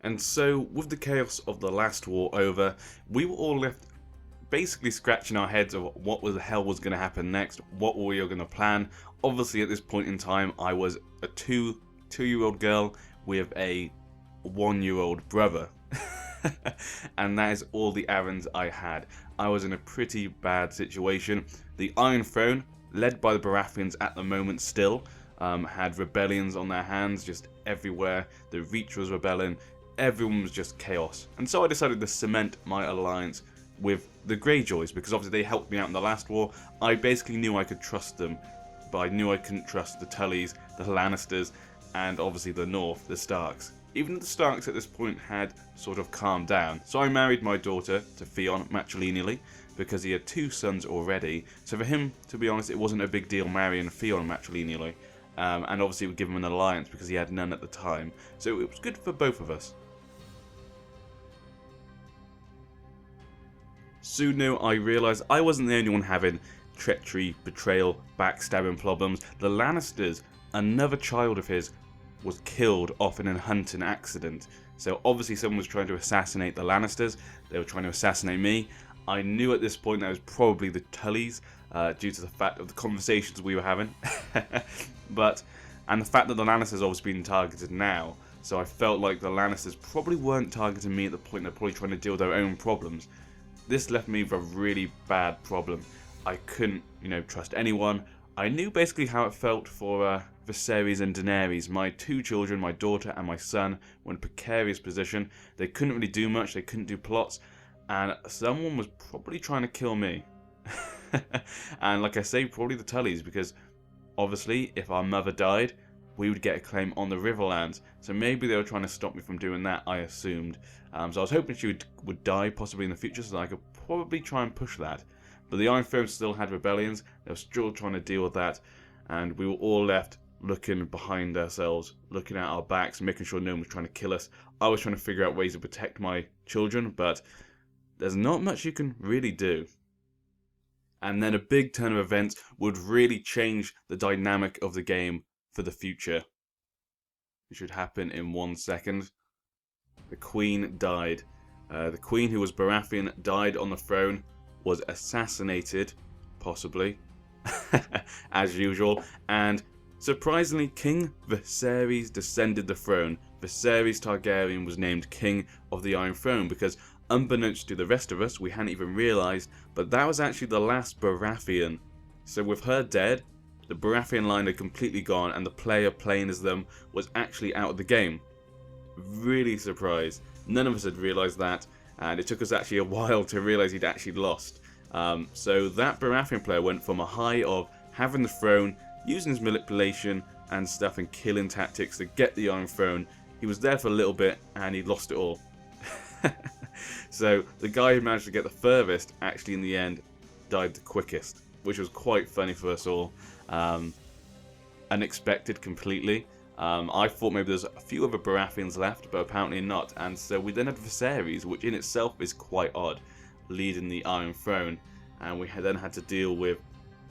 And so, with the chaos of the last war over, we were all left basically scratching our heads of what the hell was going to happen next, what were we going to plan. Obviously, at this point in time, I was a two-year-old girl with a one-year-old brother. And that is all the Arryns I had. I was in a pretty bad situation. The Iron Throne, led by the Baratheons at the moment still, had rebellions on their hands just everywhere. The Reach was rebelling. Everyone was just chaos. And so I decided to cement my alliance with the Greyjoys, because obviously they helped me out in the last war. I basically knew I could trust them, but I knew I couldn't trust the Tullys, the Lannisters, and obviously the North, the Starks. Even the Starks at this point had sort of calmed down. So I married my daughter to Theon matrilineally, because he had two sons already. So for him, to be honest, it wasn't a big deal marrying Theon matrilineally. And obviously it would give him an alliance because he had none at the time. So it was good for both of us. Soon now I realised I wasn't the only one having treachery, betrayal, backstabbing problems. The Lannisters, another child of his, was killed off in a hunting accident. So obviously someone was trying to assassinate the Lannisters. They were trying to assassinate me. I knew at this point that it was probably the Tullys, due to the fact of the conversations we were having. And the fact that the Lannisters obviously being targeted now. So I felt like the Lannisters probably weren't targeting me at the point they're probably trying to deal with their own problems. This left me with a really bad problem. I couldn't, trust anyone. I knew basically how it felt for Viserys and Daenerys. My two children, my daughter and my son, were in a precarious position. They couldn't really do much, they couldn't do plots, and someone was probably trying to kill me. And like I say, probably the Tullys, because obviously if our mother died, we would get a claim on the Riverlands. So maybe they were trying to stop me from doing that, I assumed. So I was hoping she would die possibly in the future, so that I could probably try and push that. But the Iron Throne still had rebellions, they were still trying to deal with that, and we were all left looking behind ourselves, looking at our backs, making sure no one was trying to kill us. I was trying to figure out ways to protect my children, but there's not much you can really do. And then a big turn of events would really change the dynamic of the game for the future. It should happen in 1 second. The Queen died. The Queen, who was Baratheon, died on the throne, was assassinated, possibly, as usual, and surprisingly, King Viserys descended the throne. Viserys Targaryen was named King of the Iron Throne because, unbeknownst to the rest of us, we hadn't even realised, but that was actually the last Baratheon. So with her dead, the Baratheon line had completely gone, and the player playing as them was actually out of the game. Really surprised. None of us had realised that, and it took us actually a while to realise he'd actually lost. So that Baratheon player went from a high of having the throne, using his manipulation and stuff and killing tactics to get the Iron Throne. He was there for a little bit, and he lost it all. So the guy who managed to get the furthest, actually in the end, died the quickest, which was quite funny for us all. Unexpected completely. I thought maybe there's a few other Baratheons left, but apparently not. And so we then had Viserys, which in itself is quite odd, leading the Iron Throne. And we then had to deal with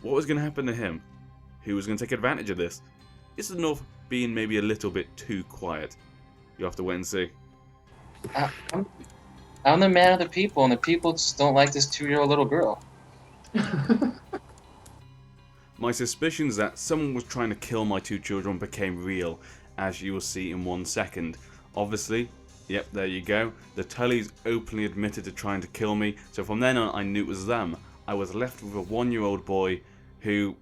what was going to happen to him. Who was going to take advantage of this? Is the North being maybe a little bit too quiet? You have to wait and see. I'm the man of the people, and the people just don't like this 2-year-old little girl. My suspicions that someone was trying to kill my two children became real, as you will see in 1 second. Obviously, yep, there you go. The Tullys openly admitted to trying to kill me, so from then on I knew it was them. I was left with a 1-year-old boy who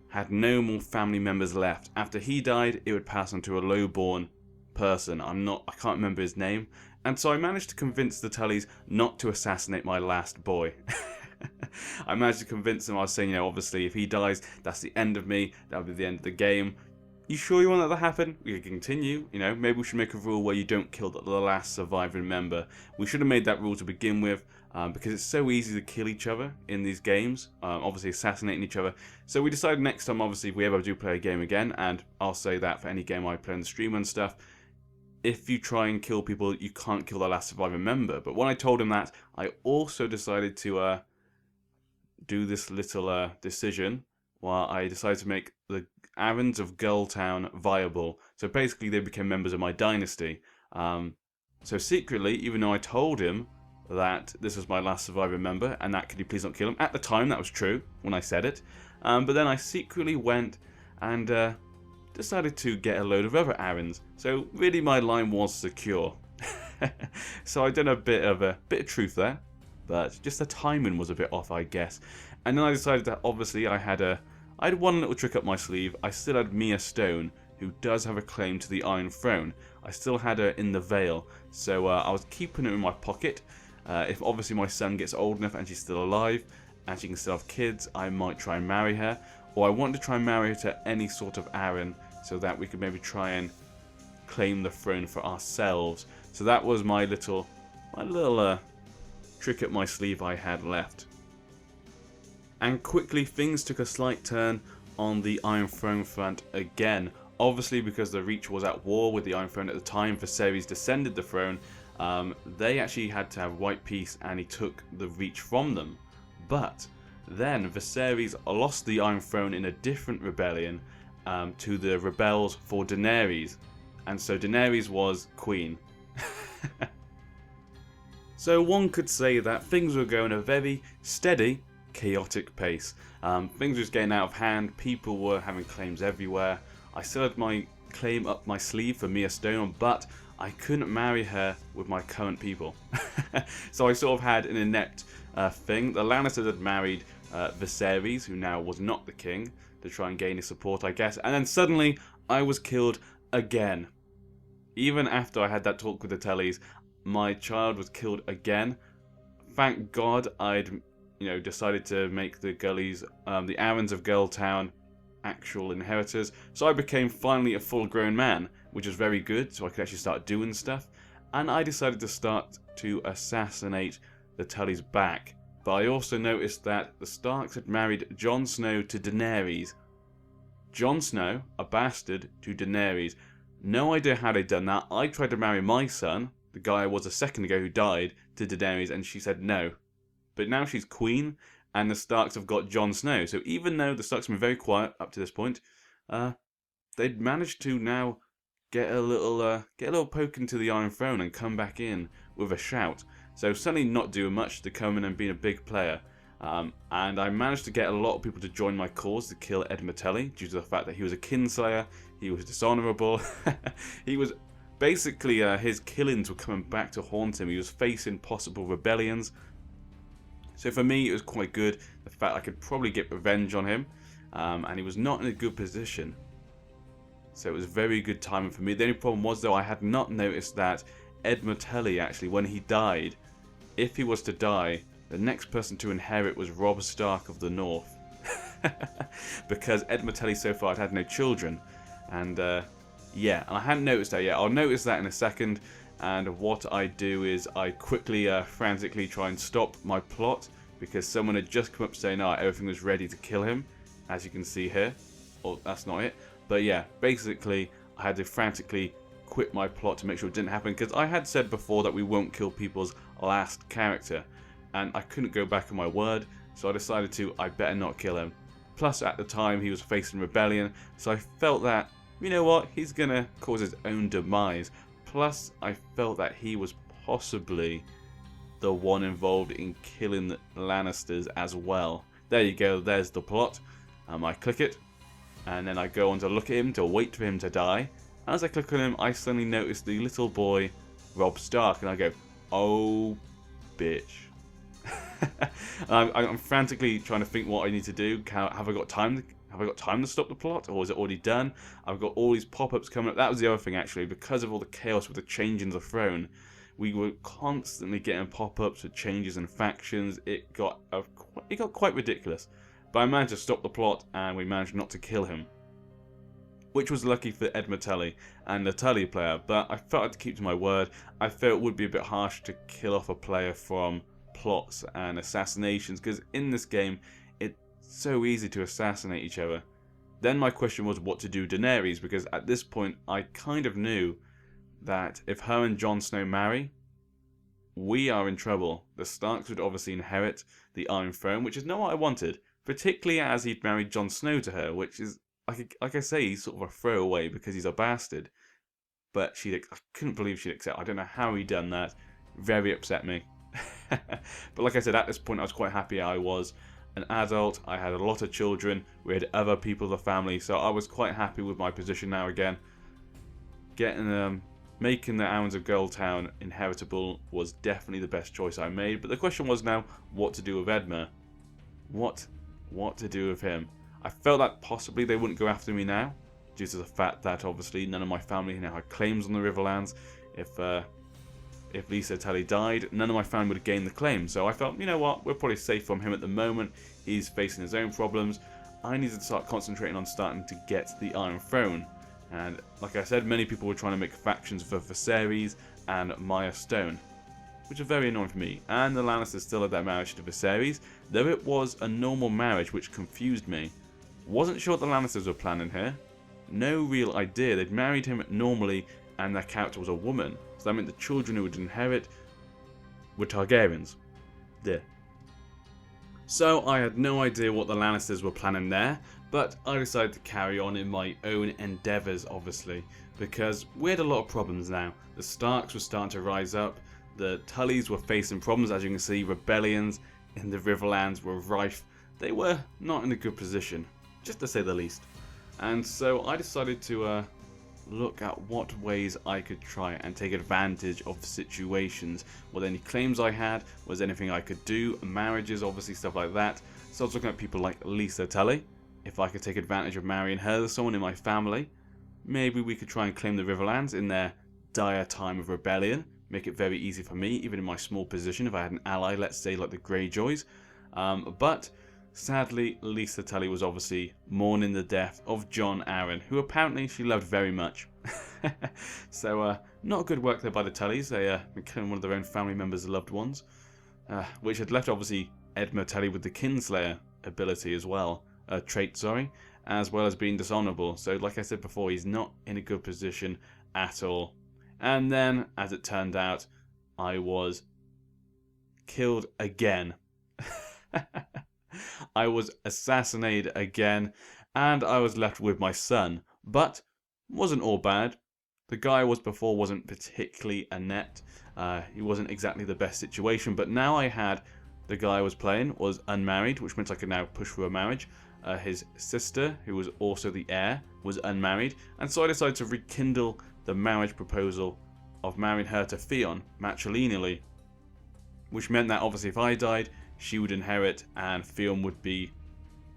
had no more family members left. After he died, it would pass on to a low-born person. I can't remember his name. And so I managed to convince the Tullys not to assassinate my last boy. I managed to convince them. I was saying, obviously if he dies, that's the end of me. That'll be the end of the game. You sure you want that to happen? We can continue. Maybe we should make a rule where you don't kill the last surviving member. We should have made that rule to begin with, because it's so easy to kill each other in these games, obviously assassinating each other. So we decided next time, obviously, if we ever do play a game again, and I'll say that for any game I play on the stream and stuff, if you try and kill people, you can't kill the last surviving member. But when I told him that, I also decided to do this little decision, while I decided to make the Arryns of Gulltown viable. So basically they became members of my dynasty. So secretly, even though I told him that this was my last surviving member and that could you please not kill him, at the time that was true when I said it, but then I secretly went and decided to get a load of other Arryns. So really my line was secure. So I done a bit of truth there, but just the timing was a bit off, I guess. And then I decided that obviously I had one little trick up my sleeve. I still had Mia Stone, who does have a claim to the Iron Throne. I still had her in the Vale, so I was keeping her in my pocket. If obviously my son gets old enough and she's still alive, and she can still have kids, I might try and marry her. Or I wanted to try and marry her to any sort of Arryn, so that we could maybe try and claim the throne for ourselves. So that was my little trick up my sleeve I had left. And quickly things took a slight turn on the Iron Throne front again. Obviously because the Reach was at war with the Iron Throne at the time, Viserys descended the throne. They actually had to have white peace and he took the Reach from them. But then Viserys lost the Iron Throne in a different rebellion to the rebels for Daenerys. And so Daenerys was queen. So one could say that things were going at a very steady, chaotic pace. Things were just getting out of hand, people were having claims everywhere. I still had my claim up my sleeve for Mia Stone, but I couldn't marry her with my current people. So I sort of had an inept thing. The Lannisters had married Viserys, who now was not the king, to try and gain his support, I guess. And then suddenly I was killed again. Even after I had that talk with the Tullys, my child was killed again. Thank God I'd decided to make the Gullies, the Arryns of Girltown, actual inheritors. So I became finally a full-grown man, which was very good, so I could actually start doing stuff. And I decided to start to assassinate the Tullys back. But I also noticed that the Starks had married Jon Snow to Daenerys. Jon Snow, a bastard, to Daenerys. No idea how they'd done that. I tried to marry my son, the guy I was a second ago who died, to Daenerys, and she said no. But now she's queen, and the Starks have got Jon Snow. So even though the Starks have been very quiet up to this point, they'd managed to now get a little poke into the Iron Throne and come back in with a shout. So suddenly not doing much to come in and being a big player. And I managed to get a lot of people to join my cause to kill Ed Martelli due to the fact that he was a kinslayer, he was dishonourable, he was basically his killings were coming back to haunt him. He was facing possible rebellions. So for me it was quite good, the fact I could probably get revenge on him, and he was not in a good position. So it was very good timing for me. The only problem was though I had not noticed that Ed Martelli actually, when he died, if he was to die, the next person to inherit was Robb Stark of the North. Because Ed Martelli so far had no children. And yeah, I hadn't noticed that yet. I'll notice that in a second. And what I do is I quickly, frantically try and stop my plot. Because someone had just come up saying, oh, everything was ready to kill him. As you can see here. Oh, that's not it. But yeah, basically, I had to frantically quit my plot to make sure it didn't happen. Because I had said before that we won't kill people's last character. And I couldn't go back on my word, so I decided I better not kill him. Plus, at the time, he was facing rebellion, so I felt that, you know what, he's gonna cause his own demise. Plus, I felt that he was possibly the one involved in killing the Lannisters as well. There you go, there's the plot. I click it, and then I go on to look at him to wait for him to die. As I click on him, I suddenly notice the little boy, Robb Stark, and I go, oh, bitch. I'm frantically trying to think what I need to do. Have I got time to stop the plot, or is it already done? I've got all these pop-ups coming up. That was the other thing actually, because of all the chaos with the change in the throne, we were constantly getting pop-ups with changes in factions. It got quite ridiculous. But I managed to stop the plot, and we managed not to kill him, which was lucky for Ed Martelli and the Tully player. But I felt I had to keep to my word. I felt it would be a bit harsh to kill off a player from plots and assassinations, because in this game it's so easy to assassinate each other. Then my question was what to do Daenerys, because at this point I kind of knew that if her and Jon Snow marry, we are in trouble. The Starks would obviously inherit the Iron Throne, which is not what I wanted, particularly as he'd married Jon Snow to her, which is, like I say, he's sort of a throwaway because he's a bastard. but I couldn't believe she'd accept. I don't know how he done that. Very upset me. But like I said, at this point I was quite happy. I was an adult, I had a lot of children, we had other people in the family, so I was quite happy with my position now again. Making the Arryns of Goldtown inheritable was definitely the best choice I made, but the question was now what to do with Edmure. What to do with him? I felt that possibly they wouldn't go after me now, due to the fact that obviously none of my family now had claims on the Riverlands. If Lysa Tully died, none of my family would have gained the claim. So I felt, you know what, we're probably safe from him at the moment. He's facing his own problems. I needed to start concentrating on starting to get the Iron Throne. And like I said, many people were trying to make factions for Viserys and Maya Stone, which is very annoying for me. And the Lannisters still had that marriage to Viserys, though it was a normal marriage, which confused me. Wasn't sure what the Lannisters were planning here. No real idea. They'd married him normally, and their character was a woman. So that meant the children who would inherit were Targaryens. There. So I had no idea what the Lannisters were planning there, but I decided to carry on in my own endeavours, obviously, because we had a lot of problems now. The Starks were starting to rise up, the Tullys were facing problems, as you can see, rebellions in the Riverlands were rife. They were not in a good position, just to say the least. And so I decided to look at what ways I could try and take advantage of situations. Were there any claims I had? Was there anything I could do? Marriages, obviously, stuff like that. So I was looking at people like Lysa Tully. If I could take advantage of marrying her, someone in my family. Maybe we could try and claim the Riverlands in their dire time of rebellion. Make it very easy for me, even in my small position, if I had an ally, let's say like the Greyjoys. But sadly, Lysa Tully was obviously mourning the death of Jon Arryn, who apparently she loved very much. So, not good work there by the Tullys. They been killing one of their own family members' loved ones, which had left obviously Edmure Tully with the Kinslayer ability as well, trait, sorry, as well as being dishonourable. So, like I said before, he's not in a good position at all. And then, as it turned out, I was killed again. I was assassinated again, and I was left with my son. But wasn't all bad. The guy I was before wasn't particularly inept. He wasn't exactly the best situation, but now I had the guy I was playing was unmarried, which meant I could now push for a marriage. His sister, who was also the heir, was unmarried, and so I decided to rekindle the marriage proposal of marrying her to Theon matrilineally, which meant that obviously if I died, she would inherit and Theon would be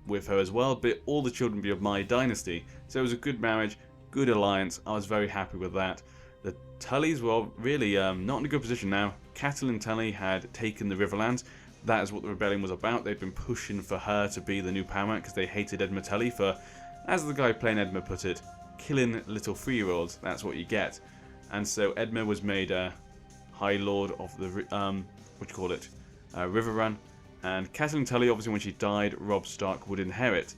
with her as well, but all the children would be of my dynasty. So it was a good marriage, good alliance. I was very happy with that. The Tullys were really not in a good position now. Catelyn Tully had taken the Riverlands. That is what the rebellion was about. They'd been pushing for her to be the new paramount because they hated Edmure Tully for, as the guy playing Edmure put it, killing little 3-year-olds. That's what you get. And so Edmure was made High Lord of the Riverrun. And Catelyn Tully, obviously when she died, Robb Stark would inherit,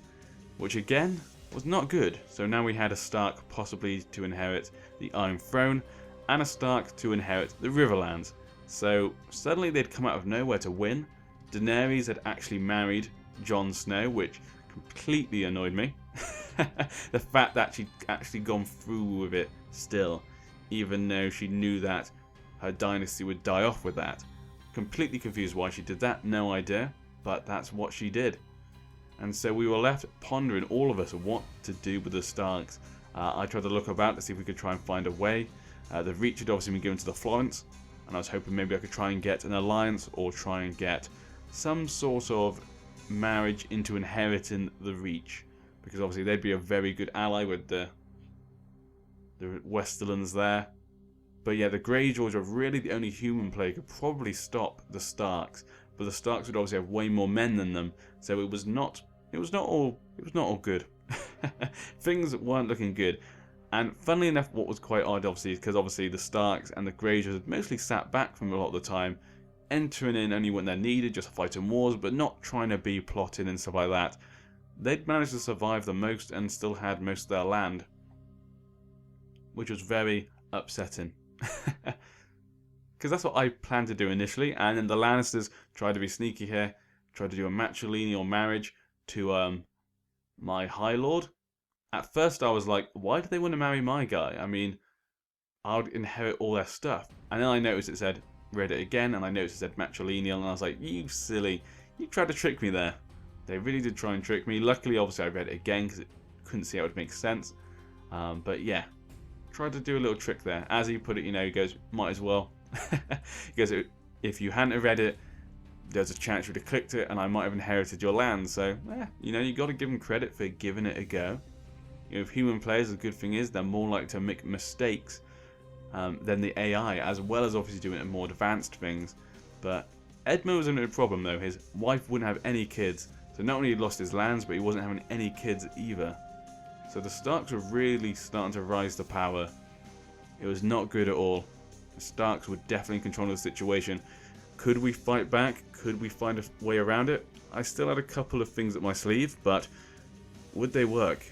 which again was not good. So now we had a Stark possibly to inherit the Iron Throne, and a Stark to inherit the Riverlands. So suddenly they'd come out of nowhere to win. Daenerys had actually married Jon Snow, which completely annoyed me. The fact that she'd actually gone through with it still, even though she knew that her dynasty would die off with that. Completely confused why she did that, no idea, but that's what she did. And so we were left pondering, all of us, what to do with the Starks. I tried to look about to see if we could try and find a way. The Reach had obviously been given to the Florents, and I was hoping maybe I could try and get an alliance or try and get some sort of marriage into inheriting the Reach, because obviously they'd be a very good ally with the Westerlands there. But yeah, the Greyjoys were really the only human player who could probably stop the Starks, but the Starks would obviously have way more men than them, so it was not all good. Things weren't looking good. And funnily enough, what was quite odd, obviously, is because obviously the Starks and the Greyjoys had mostly sat back from a lot of the time, entering in only when they're needed, just fighting wars, but not trying to be plotting and stuff like that. They'd managed to survive the most and still had most of their land, which was very upsetting. Because that's what I planned to do initially, and then the Lannisters tried to be sneaky here, tried to do a matrilineal marriage to my High Lord. At first I was like, why do they want to marry my guy? I mean, I would inherit all their stuff. And then I noticed it said, read it again, and I noticed it said matrilineal, and I was like, you silly, you tried to trick me there. They really did try and trick me. Luckily, obviously, I read it again because it couldn't see how it would make sense. But yeah, tried to do a little trick there. As he put it, you know, he goes, might as well. He goes, if you hadn't read it, there's a chance you would have clicked it and I might have inherited your land. So, you know, you got to give him credit for giving it a go. You know, if human players, the good thing is they're more likely to make mistakes than the AI, as well as obviously doing more advanced things. But Edmund was in a problem though. His wife wouldn't have any kids. So not only he lost his lands, but he wasn't having any kids either. So the Starks were really starting to rise to power. It was not good at all. The Starks were definitely in control of the situation. Could we fight back? Could we find a way around it? I still had a couple of things up my sleeve, but would they work?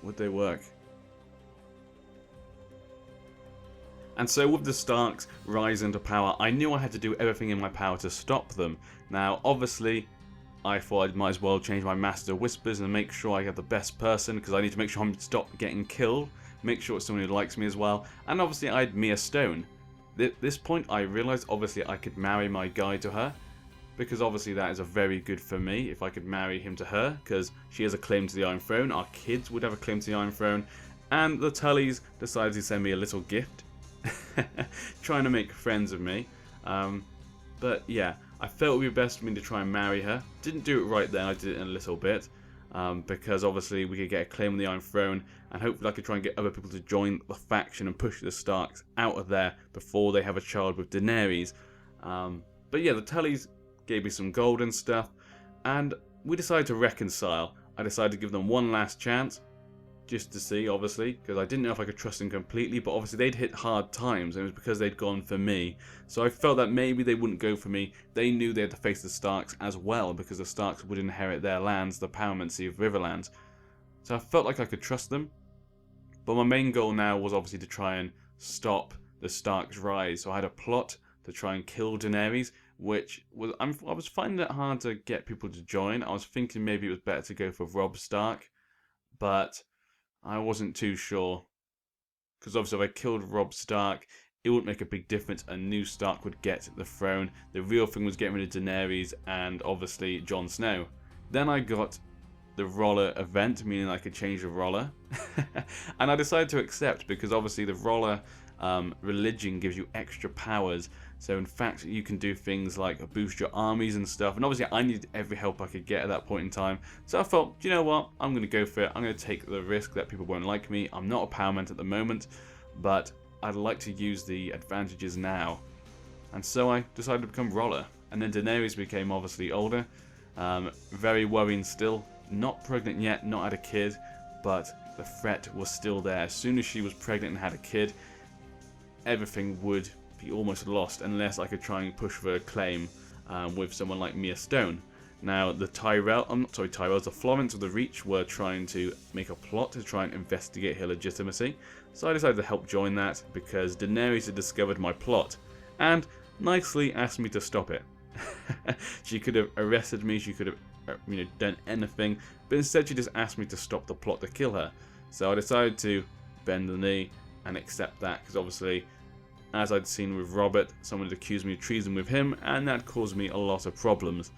Would they work? And so with the Starks rising to power, I knew I had to do everything in my power to stop them. Now, obviously, I thought I might as well change my Master of Whispers and make sure I have the best person, because I need to make sure I'm stop getting killed, make sure it's someone who likes me as well. And obviously I had Mia Stone. At this point I realised obviously I could marry my guy to her, because obviously that is a very good for me if I could marry him to her, because she has a claim to the Iron Throne, our kids would have a claim to the Iron Throne, and the Tullys decided to send me a little gift, trying to make friends with me. But yeah, I felt it would be best for me to try and marry her. Didn't do it right then, I did it in a little bit. Because obviously we could get a claim on the Iron Throne, and hopefully I could try and get other people to join the faction and push the Starks out of there before they have a child with Daenerys. But yeah, the Tullys gave me some gold and stuff, and we decided to reconcile. I decided to give them one last chance, just to see, obviously, because I didn't know if I could trust them completely, but obviously they'd hit hard times, and it was because they'd gone for me. So I felt that maybe they wouldn't go for me. They knew they had to face the Starks as well, because the Starks would inherit their lands, the Powermancy of Riverlands. So I felt like I could trust them. But my main goal now was obviously to try and stop the Starks' rise. So I had a plot to try and kill Daenerys, which was I was finding it hard to get people to join. I was thinking maybe it was better to go for Robb Stark, but I wasn't too sure, because obviously if I killed Robb Stark, it wouldn't make a big difference. A new Stark would get the throne. The real thing was getting rid of Daenerys and obviously Jon Snow. Then I got the roller event, meaning I could change the roller. And I decided to accept, because obviously the roller religion gives you extra powers. So in fact you can do things like boost your armies and stuff, and obviously I needed every help I could get at that point in time. So I thought, you know what, I'm going to go for it. I'm going to take the risk that people won't like me. I'm not a powerman at the moment, but I'd like to use the advantages now. And so I decided to become roller. And then Daenerys became obviously older, very worrying still, not pregnant yet, not had a kid, but the threat was still there. As soon as she was pregnant and had a kid, everything would be almost lost unless I could try and push for a claim with someone like Mia Stone. Now the Tyrells, the Florents of the Reach were trying to make a plot to try and investigate her legitimacy, so I decided to help join that because Daenerys had discovered my plot and nicely asked me to stop it. She could have arrested me, she could have done anything, but instead she just asked me to stop the plot to kill her. So I decided to bend the knee and accept that, because obviously, as I'd seen with Robert, someone had accused me of treason with him, and that caused me a lot of problems.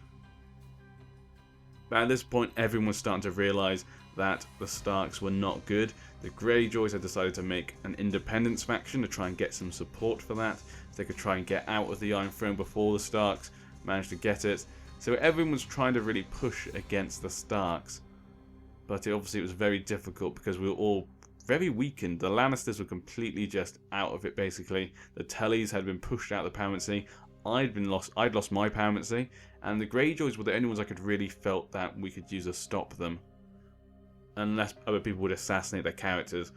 But at this point, everyone was starting to realise that the Starks were not good. The Greyjoys had decided to make an independence faction to try and get some support for that, so they could try and get out of the Iron Throne before the Starks managed to get it. So everyone was trying to really push against the Starks. But obviously it was very difficult because we were all very weakened. The Lannisters were completely just out of it, basically. The Tullys had been pushed out of the Powermancy. I'd lost my Powermancy, and the Greyjoys were the only ones I could really felt that we could use to stop them, unless other people would assassinate their characters.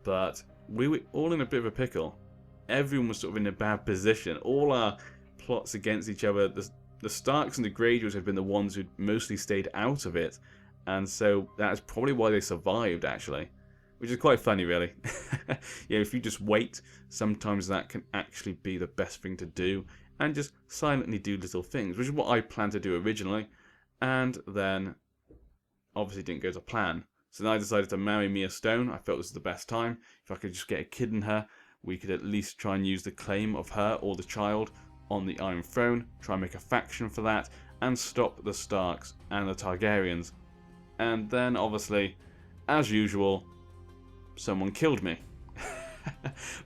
But we were all in a bit of a pickle. Everyone was sort of in a bad position. All our plots against each other. The Starks and the Greyjoys had been the ones who mostly stayed out of it, and so that's probably why they survived, actually. Which is quite funny, really. Yeah, if you just wait, sometimes that can actually be the best thing to do, and just silently do little things, which is what I planned to do originally, and then obviously didn't go to plan. So then I decided to marry Mia Stone. I felt this was the best time. If I could just get a kid in her, we could at least try and use the claim of her or the child on the Iron Throne, try and make a faction for that, and stop the Starks and the Targaryens. And then, obviously, as usual, someone killed me.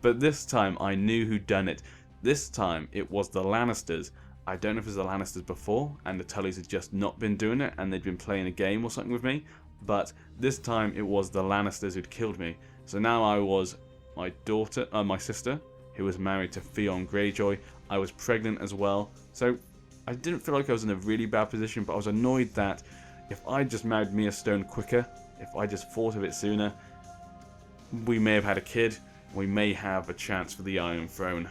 But this time I knew who'd done it. This time it was the Lannisters. I don't know if it was the Lannisters before and the Tullys had just not been doing it and they'd been playing a game or something with me, but this time it was the Lannisters who'd killed me. So now I was my sister, who was married to Theon Greyjoy. I was pregnant as well, so I didn't feel like I was in a really bad position, but I was annoyed that if I just married Mia Stone quicker, if I just thought of it sooner, we may have had a kid, we may have a chance for the Iron Throne.